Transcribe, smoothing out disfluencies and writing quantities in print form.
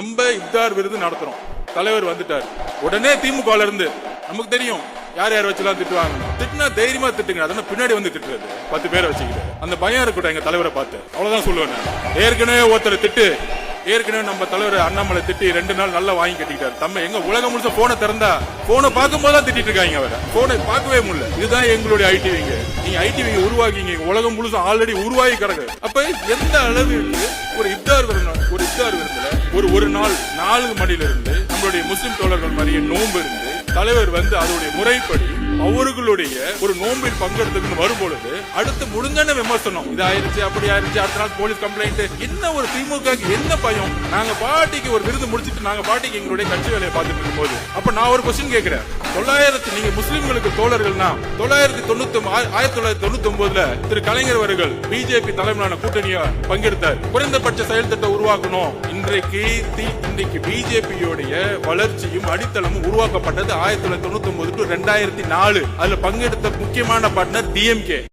நம்ம இப்தார் விருது நடத்துறோம். தலைவர் வந்துட்டார். உடனே திமுக இருந்து நமக்கு தெரியும் யார் யார் வச்சுலாம் திட்டுவாங்க. திட்டுனா தைரியமா திட்டுங்க. அதனால பின்னாடி வந்து திட்டுறது 10 பேரை வச்சுக்கிட்டு அந்த பயம் இருக்கட்டும். எங்க தலைவரை பார்த்து அவ்வளவுதான் சொல்லுவேன். ஏற்கனவே ஒருத்தர் திட்டு ஏற்கனவே நம்ம தலைவர் அண்ணாமலை திட்டி 2 நாள் நல்லா வாங்கி கட்டிக்கிட்டாரு. தம்ம எங்க உலகம் முழுச போனை திறந்தா போனை பார்க்கும் போதுதான் திட்டிட்டு இருக்காங்க. அவரை போனை பார்க்கவே முடியல. இதுதான் எங்களுடைய ஐடிவிங்க. நீங்க ஐடிவிங்க உருவாக்கிங்க. உலகம் முழுச ஆல்ரெடி உருவாகி கிடக்கு. அப்ப எந்த அளவுக்கு ஒரு இப்தார் விருந்துல ஒரு நாள் 4 மணில இருந்து நம்மளுடைய முஸ்லிம் தோழர்கள் மாதிரியே நோன்பு இருந்து தலைவர் வந்து அதோடைய முறைப்படி அவர்களுடைய ஒரு நோம்பில் பங்கெடுத்துன்னு வரும்பொழுது அடுத்து முடிஞ்சான விமர்சனம் இது ஆயிருச்சு அப்படி ஆயிருச்சு அடுத்த நாள் போலீஸ் கம்ப்ளைண்ட். என்ன ஒரு திமுக என்ன பயம்? நாங்க பாட்டிக்கு ஒரு விருது முடிச்சிட்டு நாங்க பாட்டிக்கு எங்களுடைய கட்சி வேலையை பார்த்துட்டு இருக்கும் போது அப்ப நான் ஒரு கொஸ்டின் கேட்கிறேன். 900 நீங்க முஸ்லிம்களுக்கு தோழர்கள்னா 1999 திரு கலைஞர் அவர்கள் பிஜேபி தலைமையிலான கூட்டணியா பங்கெடுத்தார். குறைந்தபட்ச செயல் திட்டம் உருவாக்கணும். இன்றைக்கு பிஜேபியோடைய வளர்ச்சியும் அடித்தளமும் உருவாக்கப்பட்டது 1999 to 2004. அதுல பங்கெடுத்த முக்கியமான பார்ட்னர் டிஎம்கே.